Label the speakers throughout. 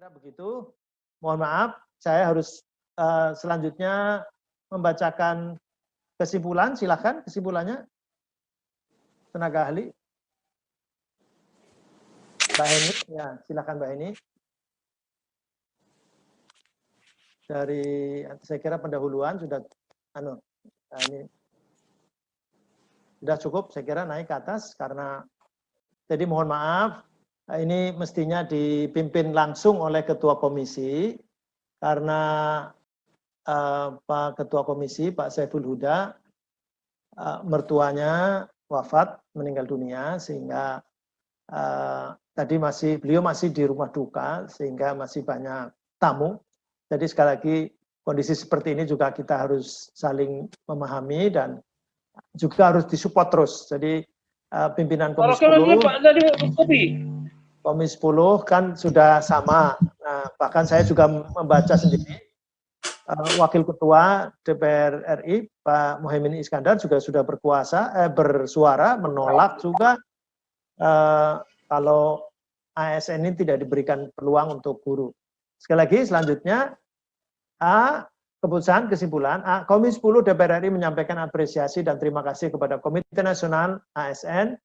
Speaker 1: kira begitu. Mohon maaf, saya harus selanjutnya membacakan kesimpulan. Silakan kesimpulannya, tenaga ahli. Mbak Heni, ya silakan Mbak Heni. Dari saya kira pendahuluan sudah, ini sudah cukup. Saya kira naik ke atas karena jadi mohon maaf. Ini mestinya dipimpin langsung oleh Ketua Komisi karena Pak Ketua Komisi Pak Saiful Huda mertuanya wafat meninggal dunia sehingga tadi beliau masih di rumah duka sehingga masih banyak tamu. Jadi sekali lagi kondisi seperti ini juga kita harus saling memahami dan juga harus disupport terus. Jadi pimpinan Komisi 10 Komisi 10 kan sudah sama. Nah, bahkan saya juga membaca sendiri. Wakil Ketua DPR RI Pak Muhaimin Iskandar juga sudah bersuara menolak juga kalau ASN ini tidak diberikan peluang untuk guru. Sekali lagi selanjutnya kesimpulan Komisi 10 DPR RI menyampaikan apresiasi dan terima kasih kepada Komite Nasional ASN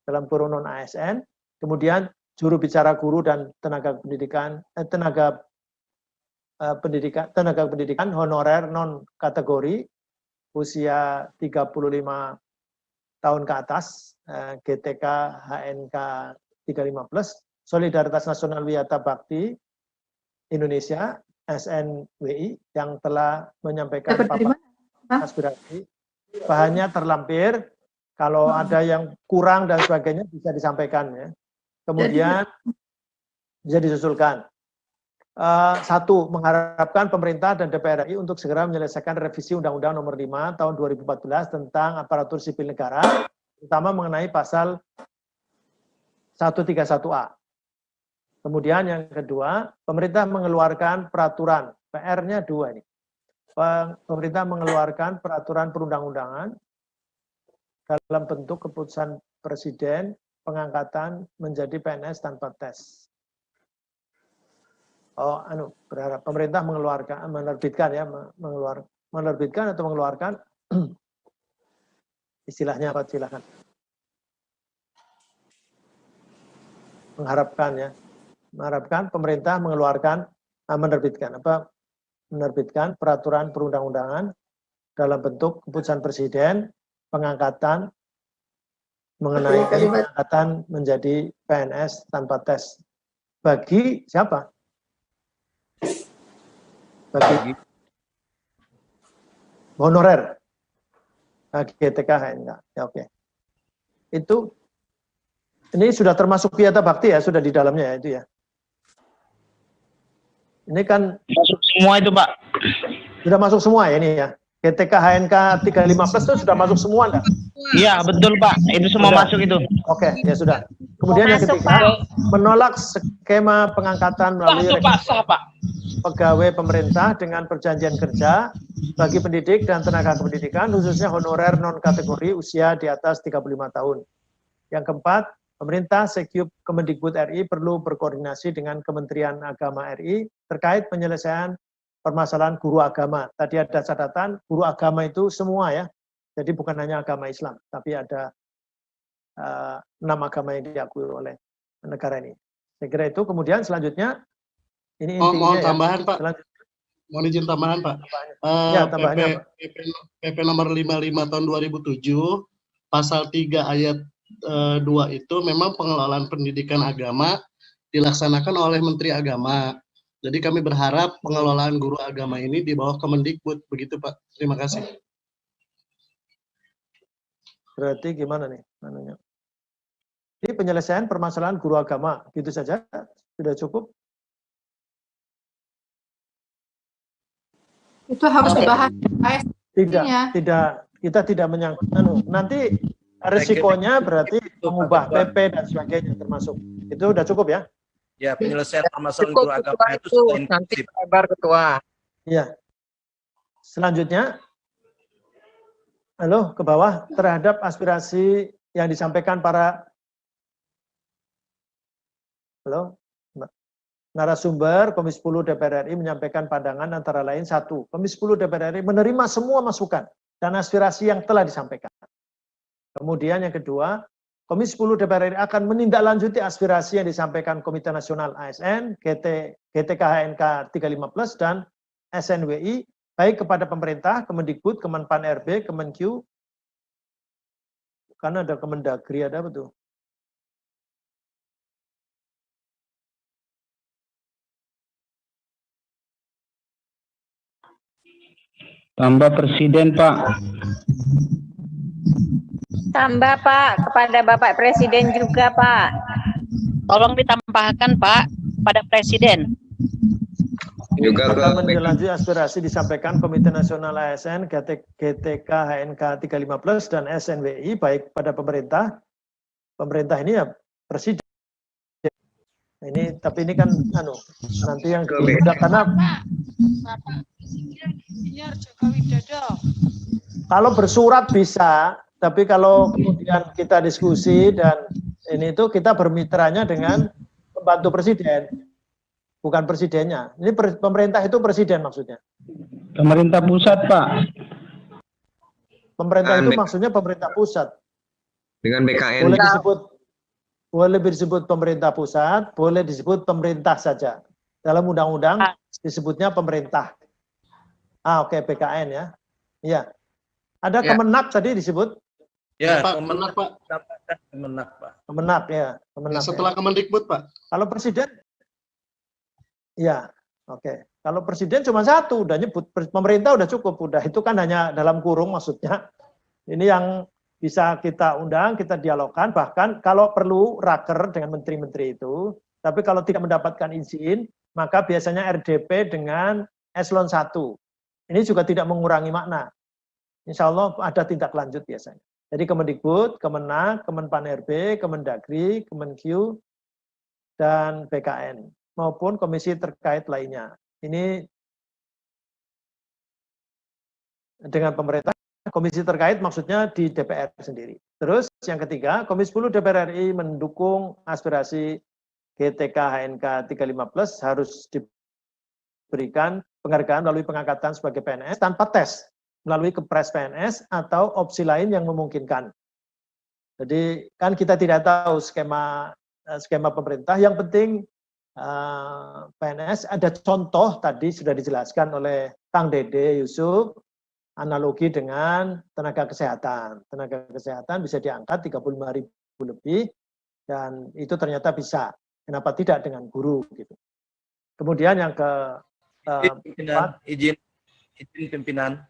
Speaker 1: dalam kurung non ASN, kemudian juru bicara guru dan tenaga pendidikan honorer non kategori usia 35 tahun ke atas, GTK HNK 35+, Solidaritas Nasional Wiyata Bakti Indonesia SNWI yang telah menyampaikan paparan aspirasi. Bahannya terlampir, kalau ada yang kurang dan sebagainya bisa disampaikan ya. Kemudian bisa disusulkan. Satu, mengharapkan pemerintah dan DPR RI untuk segera menyelesaikan revisi Undang-Undang Nomor 5 Tahun 2014 tentang aparatur sipil negara, terutama mengenai pasal 131A. Kemudian yang kedua, pemerintah mengeluarkan peraturan, PR-nya 2 ini. Pemerintah mengeluarkan peraturan perundang-undangan dalam bentuk keputusan Presiden pengangkatan menjadi PNS tanpa tes. Berharap pemerintah menerbitkan atau mengeluarkan istilahnya apa, silakan. Mengharapkan pemerintah menerbitkan peraturan perundang-undangan dalam bentuk keputusan Presiden pengangkatan mengenai pengangkatan menjadi PNS tanpa tes. Bagi siapa? Bagi honorer. GTK HNK. Ya, oke. Itu ini sudah termasuk Wiyata Bakti ya, sudah di dalamnya ya itu ya. Ini kan
Speaker 2: masuk semua itu, Pak.
Speaker 1: Sudah masuk semua ya ini ya. GTK HNK 35+ itu sudah masuk semua enggak?
Speaker 2: Iya, betul, Pak. Itu semua
Speaker 1: sudah.
Speaker 2: masuk itu.
Speaker 1: Oke, ya sudah. Kemudian yang ketiga, menolak skema pengangkatan melalui pegawai pemerintah dengan perjanjian kerja bagi pendidik dan tenaga kependidikan, khususnya honorer non-kategori usia di atas 35 tahun. Yang keempat, pemerintah Sekjup Kemendikbud RI perlu berkoordinasi dengan Kementerian Agama RI terkait penyelesaian permasalahan guru agama. Tadi ada catatan, guru agama itu semua ya. Jadi bukan hanya agama Islam, tapi ada 6 agama yang diakui oleh negara ini. Saya kira itu. Kemudian selanjutnya, ini intinya
Speaker 3: mohon tambahan,
Speaker 1: ya.
Speaker 3: Pak. Mohon izin tambahan, Pak. PP nomor 55 tahun 2007, pasal 3 ayat 2 itu memang pengelolaan pendidikan agama dilaksanakan oleh Menteri Agama. Jadi kami berharap pengelolaan guru agama ini di bawah Kemendikbud. Begitu, Pak. Terima kasih.
Speaker 1: Berarti gimana nih? Ini penyelesaian permasalahan guru agama. Gitu saja? Sudah cukup?
Speaker 4: Itu harus dibahas.
Speaker 1: Tidak. Kita tidak menyangkut. Nanti resikonya berarti mengubah PP dan sebagainya termasuk. Itu udah cukup ya?
Speaker 5: Ya, penyelesaian permasalahan guru agama itu
Speaker 6: nanti kabar Ketua.
Speaker 1: Iya. Selanjutnya, halo, ke bawah terhadap aspirasi yang disampaikan para, halo, narasumber Komisi 10 DPR RI menyampaikan pandangan antara lain satu, Komisi 10 DPR RI menerima semua masukan dan aspirasi yang telah disampaikan. Kemudian yang kedua, Komisi 10 DPR RI akan menindaklanjuti aspirasi yang disampaikan Komite Nasional ASN, GTK HNK 35+, dan SNWI, baik kepada pemerintah, Kemendikbud, Kemenpan RB, Kemenkyu, karena ada Kemendagri, ada apa tuh?
Speaker 2: Tambah Presiden, Pak.
Speaker 4: Tambah Pak, kepada Bapak Presiden juga Pak.
Speaker 7: Tolong ditambahkan Pak pada Presiden.
Speaker 8: Juga
Speaker 1: akan menindaklanjuti aspirasi disampaikan Komite Nasional ASN, GTK HNK 35+, dan SNWI, baik pada pemerintah. Pemerintah ini ya Presiden. Ini tapi ini kan nanti yang udah karena kalau bersurat bisa, tapi kalau kemudian kita diskusi dan ini itu kita bermitranya dengan pembantu presiden, bukan presidennya. Ini pemerintah itu presiden maksudnya.
Speaker 2: Pemerintah pusat, Pak.
Speaker 1: Pemerintah itu maksudnya pemerintah pusat.
Speaker 8: dengan BKN.
Speaker 1: Boleh disebut pemerintah pusat, boleh disebut pemerintah saja. Dalam undang-undang disebutnya pemerintah. Oke, BKN ya. Iya. Ada Kemenak tadi disebut?
Speaker 5: Ya,
Speaker 3: Pak, Kemenak, Pak.
Speaker 5: Kemenak, Pak.
Speaker 1: Kemenak ya. Kemenak,
Speaker 3: Setelah Kemendikbud, Pak.
Speaker 1: Kalau presiden? Ya, oke. Kalau presiden cuma satu, udah nyebut pemerintah udah cukup, udah itu kan hanya dalam kurung maksudnya. Ini yang bisa kita undang, kita dialogkan, bahkan kalau perlu raker dengan menteri-menteri itu, tapi kalau tidak mendapatkan izin, maka biasanya RDP dengan eselon 1. Ini juga tidak mengurangi makna. Insya Allah ada tindak lanjut biasanya. Jadi Kemendikbud, Kemenak, Kemenpan RB, Kemendagri, Kemenkyu, dan BKN, maupun komisi terkait lainnya. Ini dengan pemerintah. Komisi terkait maksudnya di DPR sendiri. Terus yang ketiga, Komisi 10 DPR RI mendukung aspirasi GTK HNK 35+ harus diberikan penghargaan melalui pengangkatan sebagai PNS tanpa tes, melalui Kepres PNS atau opsi lain yang memungkinkan. Jadi kan kita tidak tahu skema pemerintah, yang penting PNS ada contoh tadi sudah dijelaskan oleh Kang Dede Yusuf, analogi dengan tenaga kesehatan. Tenaga kesehatan bisa diangkat 35.000 lebih, dan itu ternyata bisa. Kenapa tidak dengan guru? Gitu. Kemudian yang
Speaker 5: izin pimpinan.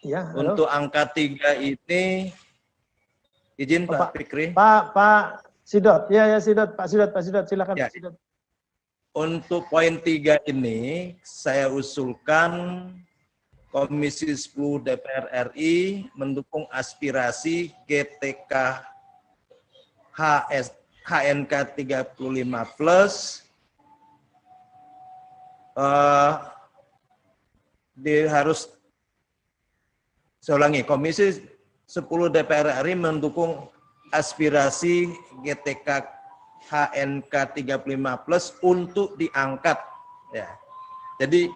Speaker 1: Ya, halo.
Speaker 5: Untuk angka 3 ini, izin Pak Fikri.
Speaker 1: Pak Sidot, ya Sidot, Pak Sidot, silakan
Speaker 5: Ya.
Speaker 1: Pak Sidot.
Speaker 5: Untuk poin 3 ini, saya usulkan Komisi 10 DPR RI mendukung aspirasi GTK HNK 35+, saya ulangi, Komisi 10 DPR RI mendukung aspirasi GTK HNK 35+ untuk diangkat. Ya. Jadi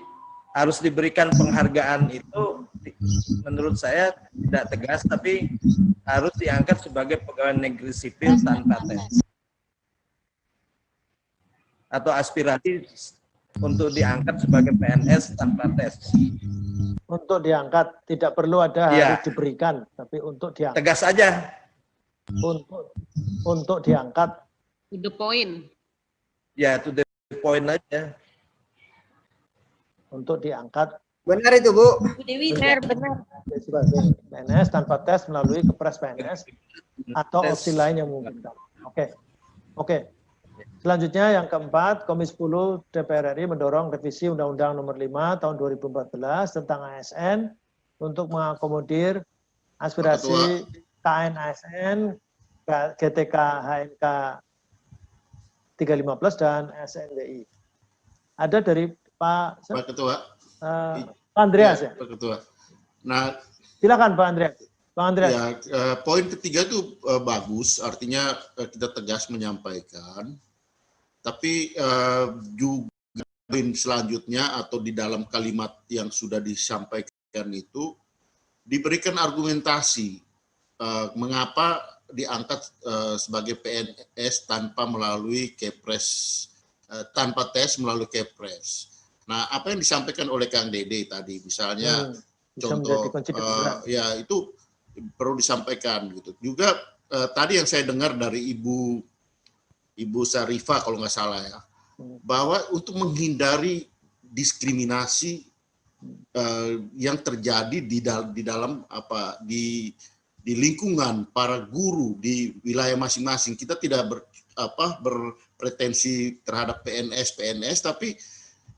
Speaker 5: harus diberikan penghargaan itu, menurut saya tidak tegas, tapi harus diangkat sebagai pegawai negeri sipil tanpa tes. Atau aspirasi untuk diangkat sebagai PNS tanpa tes.
Speaker 1: Untuk diangkat, tidak perlu ada harus diberikan, tapi untuk diangkat.
Speaker 5: Tegas aja.
Speaker 1: Untuk diangkat.
Speaker 7: To the point.
Speaker 5: Ya, to the point aja.
Speaker 1: Untuk diangkat.
Speaker 6: Benar itu, Bu.
Speaker 4: Benar.
Speaker 1: Sebagai PNS tanpa tes melalui Kepres PNS atau opsi lain yang memungkinkan. Oke. Selanjutnya yang keempat, Komisi 10 DPR RI mendorong revisi Undang-Undang Nomor 5 Tahun 2014 tentang ASN untuk mengakomodir aspirasi KN ASN, GTK HNK 35+ dan SNWI. Ada dari Pak
Speaker 9: Ketua.
Speaker 1: Pak Andreas ya?
Speaker 9: Pak Ketua. Nah,
Speaker 1: silakan Pak Andreas.
Speaker 9: Ya, poin ketiga itu bagus, artinya kita tegas menyampaikan. Tapi juga selanjutnya atau di dalam kalimat yang sudah disampaikan itu diberikan argumentasi mengapa diangkat sebagai PNS tanpa melalui Kepres, tanpa tes melalui Kepres. Nah, apa yang disampaikan oleh Kang Dede tadi, misalnya contoh, ya itu perlu disampaikan gitu. Juga tadi yang saya dengar dari Ibu Sarifah kalau nggak salah ya, bahwa untuk menghindari diskriminasi yang terjadi di dalam apa di lingkungan para guru di wilayah masing-masing, kita tidak berpretensi terhadap PNS, tapi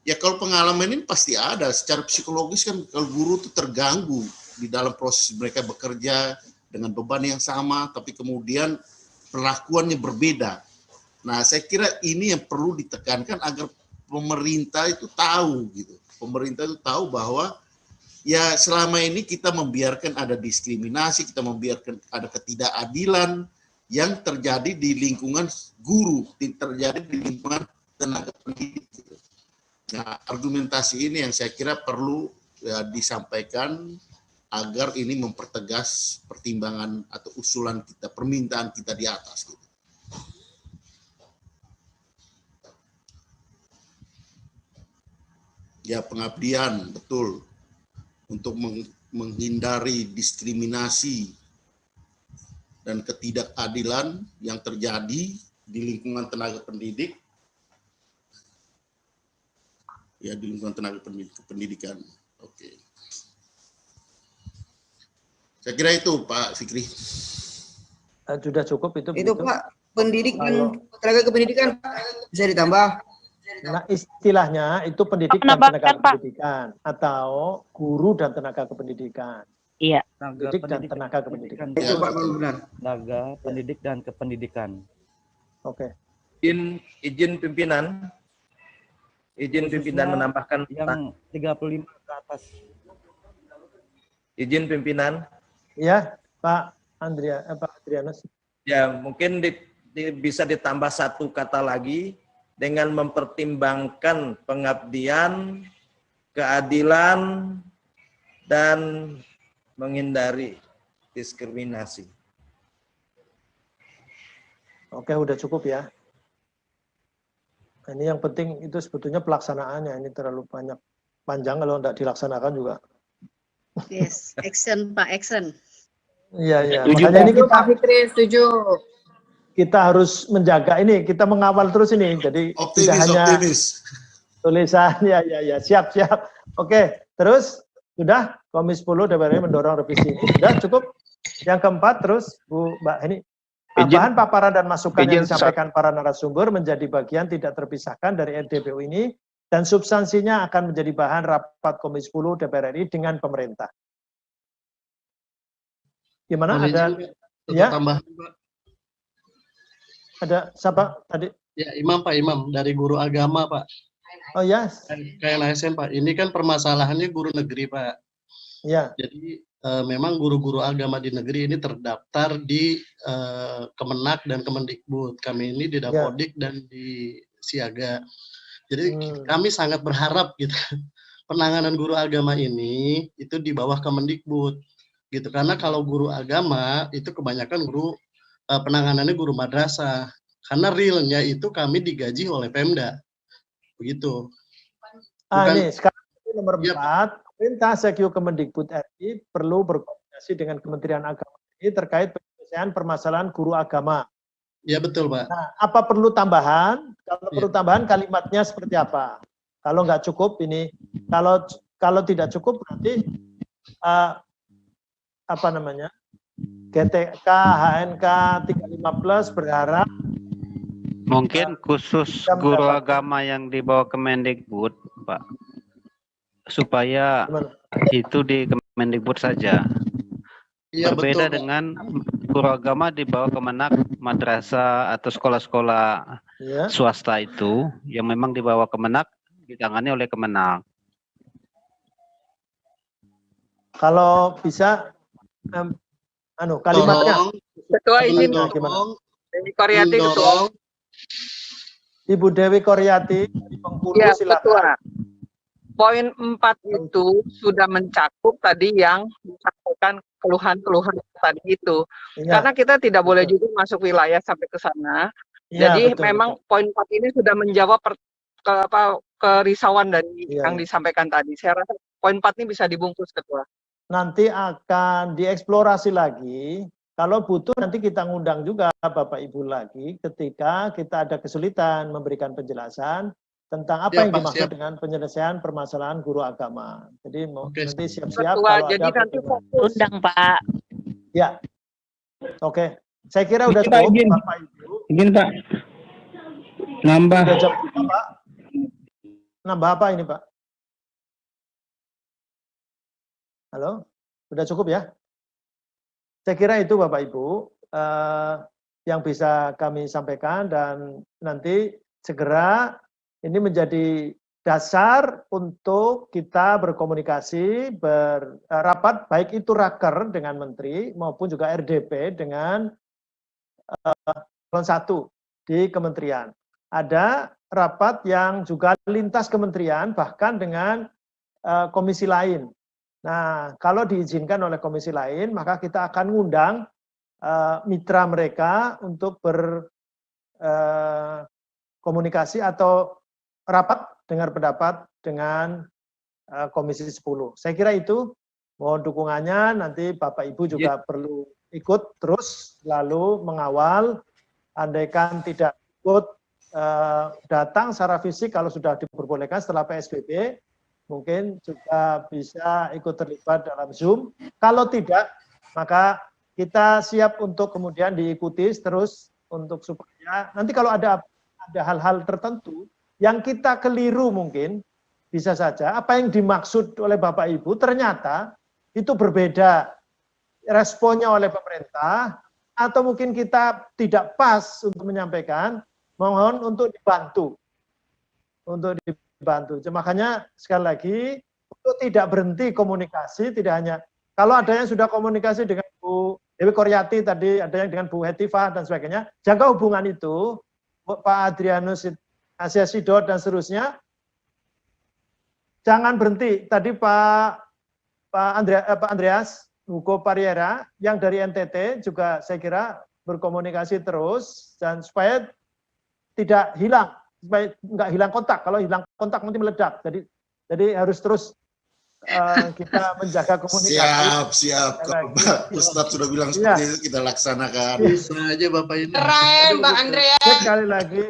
Speaker 9: ya kalau pengalaman ini pasti ada. Secara psikologis kan kalau guru itu terganggu di dalam proses mereka bekerja dengan beban yang sama, tapi kemudian perlakuannya berbeda. Nah, saya kira ini yang perlu ditekankan agar pemerintah itu tahu gitu. Pemerintah itu tahu bahwa ya selama ini kita membiarkan ada diskriminasi, kita membiarkan ada ketidakadilan yang terjadi di lingkungan guru, terjadi di lingkungan tenaga pendidik. Nah, argumentasi ini yang saya kira perlu ya, disampaikan agar ini mempertegas pertimbangan atau usulan kita, permintaan kita di atas. Gitu. Ya, pengabdian, betul. Untuk menghindari diskriminasi dan ketidakadilan yang terjadi di lingkungan tenaga pendidik, ya di lingkungan tenaga pendidikan. Oke. Saya kira itu Pak Fikri.
Speaker 1: Sudah cukup itu.
Speaker 10: Itu begitu. Pak, pendidik dan tenaga kependidikan bisa ditambah.
Speaker 1: Nah, istilahnya itu pendidik dan tenaga kependidikan atau guru dan tenaga kependidikan.
Speaker 7: Iya.
Speaker 1: Pendidik dan tenaga kependidikan.
Speaker 10: Itu Pak, benar.
Speaker 5: Tenaga pendidik dan kependidikan.
Speaker 1: Oke.
Speaker 5: Izin pimpinan. Izin pimpinan menambahkan
Speaker 2: yang 35 ke atas.
Speaker 5: Izin pimpinan.
Speaker 1: Ya, Pak Adrianus.
Speaker 5: Ya, mungkin bisa ditambah satu kata lagi dengan mempertimbangkan pengabdian, keadilan, dan menghindari diskriminasi.
Speaker 1: Oke, udah cukup ya. Ini yang penting itu sebetulnya pelaksanaannya. Ini terlalu panjang kalau tidak dilaksanakan juga.
Speaker 11: Yes, action Pak, action.
Speaker 1: Iya. Makanya ini kita
Speaker 10: setuju.
Speaker 1: Kita harus menjaga ini, kita mengawal terus ini. Jadi tidak hanya tulisan, ya. Siap. Oke, terus sudah Komisi 10 DPR RI mendorong revisi ini. Sudah cukup. Yang keempat terus Bu Mbak ini. Bahan paparan dan masukan yang disampaikan para narasumber menjadi bagian tidak terpisahkan dari RDPU ini dan substansinya akan menjadi bahan rapat Komisi 10 DPR RI dengan pemerintah. Gimana? Ada ya? Tambahan, Pak. Ada siapa tadi?
Speaker 3: Ya, Pak Imam dari guru agama, Pak.
Speaker 1: Oh ya.
Speaker 3: KNASN, Pak. Ini kan permasalahannya guru negeri, Pak.
Speaker 1: Ya.
Speaker 3: Jadi memang guru-guru agama di negeri ini terdaftar di Kemenak dan Kemendikbud. Kami ini di Dapodik dan di Siaga. Jadi kami sangat berharap gitu penanganan guru agama ini itu di bawah Kemendikbud gitu. Karena kalau guru agama itu kebanyakan guru penanganannya guru madrasah. Karena realnya itu kami digaji oleh Pemda. Begitu.
Speaker 1: Ini sekarang nomor 4. Perintah Sekyu Kemendikbud RI perlu berkoordinasi dengan Kementerian Agama ini terkait penyelesaian permasalahan guru agama.
Speaker 3: Ya betul, Pak.
Speaker 1: Nah, apa perlu tambahan? Kalau perlu tambahan kalimatnya seperti apa? Kalau nggak cukup ini, kalau tidak cukup berarti apa namanya? GTK, HNK 35+ berharap
Speaker 2: mungkin khusus guru agama yang dibawa Kemendikbud, Pak. Supaya itu di Kemendikbud saja.
Speaker 3: Ya,
Speaker 2: berbeda
Speaker 3: betul,
Speaker 2: dengan guru agama dibawa Kemenak, madrasah atau sekolah-sekolah swasta itu yang memang dibawa Kemenak ditangani oleh Kemenak.
Speaker 1: Kalau bisa kalimatnya.
Speaker 7: Ketua izin.
Speaker 1: Ibu Dewi Koryati di Bengkulu,
Speaker 6: Ya,
Speaker 1: silakan.
Speaker 6: Ketua. Poin 4 itu sudah mencakup tadi yang disampaikan keluhan-keluhan tadi itu.
Speaker 1: Ya.
Speaker 6: Karena kita tidak boleh juga masuk wilayah sampai ke sana.
Speaker 1: Ya,
Speaker 6: Jadi
Speaker 1: betul,
Speaker 6: memang
Speaker 1: betul.
Speaker 6: poin 4 ini sudah menjawab kerisauan dari
Speaker 1: Ya,
Speaker 6: yang
Speaker 1: ya.
Speaker 6: disampaikan tadi. Saya rasa poin 4 ini bisa dibungkus, Ketua.
Speaker 1: Nanti akan dieksplorasi lagi. Kalau butuh nanti kita ngundang juga Bapak Ibu lagi ketika kita ada kesulitan memberikan penjelasan tentang apa yang dimaksud dengan penyelesaian permasalahan guru agama. Jadi nanti siap-siap kalau
Speaker 6: jadi
Speaker 1: ada
Speaker 6: nanti fokus.
Speaker 7: Undang, Pak.
Speaker 1: Ya. Oke. Saya kira udah cukup Bapak Ibu.
Speaker 12: Izin Pak. Nambah.
Speaker 1: Udah jam berapa, Pak? Nambah apa ini, Pak? Halo? Udah cukup ya? Saya kira itu Bapak Ibu yang bisa kami sampaikan, dan nanti segera ini menjadi dasar untuk kita berkomunikasi, berapat, baik itu raker dengan Menteri maupun juga RDP dengan satu di kementerian. Ada rapat yang juga lintas kementerian, bahkan dengan komisi lain. Nah, kalau diizinkan oleh komisi lain, maka kita akan ngundang mitra mereka untuk berkomunikasi atau rapat dengar pendapat dengan Komisi 10. Saya kira itu, mohon dukungannya, nanti Bapak Ibu juga perlu ikut terus, lalu mengawal, andaikan tidak ikut datang secara fisik kalau sudah diperbolehkan setelah PSBB, mungkin juga bisa ikut terlibat dalam Zoom. Kalau tidak, maka kita siap untuk kemudian diikuti terus untuk supaya nanti kalau ada hal-hal tertentu yang kita keliru, mungkin bisa saja apa yang dimaksud oleh Bapak Ibu ternyata itu berbeda responnya oleh pemerintah, atau mungkin kita tidak pas untuk menyampaikan, mohon untuk dibantu. Makanya sekali lagi, untuk tidak berhenti komunikasi, tidak hanya, kalau ada yang sudah komunikasi dengan Bu Dewi Koryati tadi, ada yang dengan Bu Hetifah dan sebagainya, jaga hubungan itu, Pak Adrianus Asia Sidot dan seterusnya, jangan berhenti. Tadi Pak Andreas Hugo Pariera yang dari NTT juga saya kira berkomunikasi terus, dan supaya tidak hilang, supaya nggak hilang kontak. Kalau hilang kontak nanti meledak. Jadi harus terus kita menjaga komunikasi.
Speaker 9: Siap. Kalau Pak Ustadz sudah bilang seperti itu, kita laksanakan.
Speaker 3: Bisa aja Bapak ini.
Speaker 11: Keren, Mbak Andrea.
Speaker 1: Sekali lagi,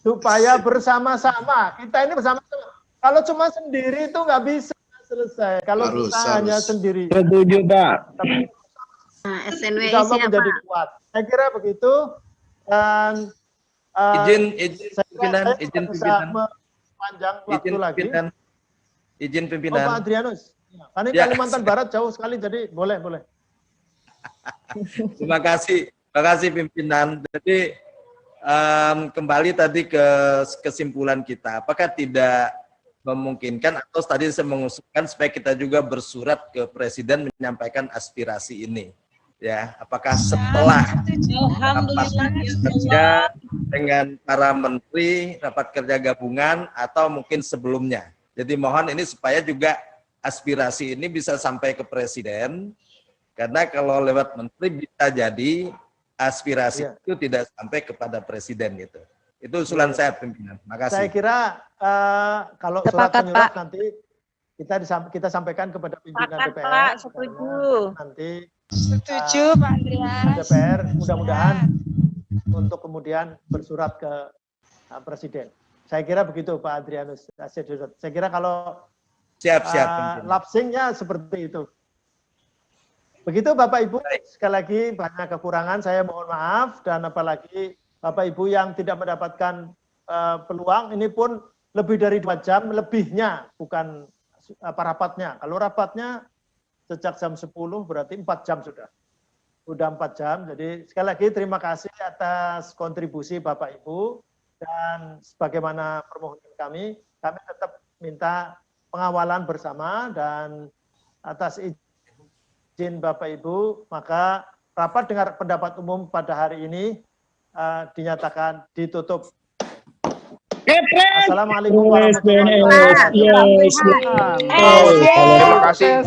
Speaker 1: supaya bersama-sama. Kita ini bersama-sama. Kalau cuma sendiri itu nggak bisa selesai. Kalau kita hanya sendiri.
Speaker 12: Setuju, Pak.
Speaker 11: SNW
Speaker 1: Insya Allah
Speaker 11: siapa?
Speaker 1: menjadi kuat. Saya kira begitu. Dan
Speaker 5: izin
Speaker 1: pimpinan.
Speaker 5: Izin pimpinan.
Speaker 1: Pak Adrianus. Karena
Speaker 5: Ya.
Speaker 1: Kalimantan Barat jauh sekali, jadi boleh.
Speaker 5: Terima kasih pimpinan. Jadi kembali tadi ke kesimpulan kita, apakah tidak memungkinkan atau tadi saya mengusulkan supaya kita juga bersurat ke Presiden menyampaikan aspirasi ini, ya, apakah setelah rapat kerja dengan para menteri, rapat kerja gabungan, atau mungkin sebelumnya. Jadi mohon ini supaya juga aspirasi ini bisa sampai ke Presiden, karena kalau lewat menteri bisa jadi aspirasi itu tidak sampai kepada Presiden gitu. Itu usulan saya pimpinan. Makasih.
Speaker 1: Saya kira kalau surat menyurat nanti kita sampaikan kepada pimpinan DPR.
Speaker 4: Pak, setuju.
Speaker 1: Nanti
Speaker 4: Setuju, Pak Andreas.
Speaker 1: DPR mudah-mudahan untuk kemudian bersurat ke Presiden. Saya kira begitu Pak Adrianus. Saya kira kalau
Speaker 5: siap.
Speaker 1: lapsingnya seperti itu. Begitu Bapak Ibu, sekali lagi banyak kekurangan, saya mohon maaf, dan apalagi Bapak Ibu yang tidak mendapatkan peluang, ini pun lebih dari 2 jam, lebihnya, bukan rapatnya. Kalau rapatnya sejak jam 10 berarti 4 jam sudah. Sudah 4 jam, jadi sekali lagi terima kasih atas kontribusi Bapak Ibu, dan sebagaimana permohonan kami tetap minta pengawalan bersama, dan atas izin Bapak Ibu, maka rapat dengar pendapat umum pada hari ini dinyatakan ditutup. Assalamualaikum warahmatullahi wabarakatuh.
Speaker 12: Yes.
Speaker 2: Terima kasih.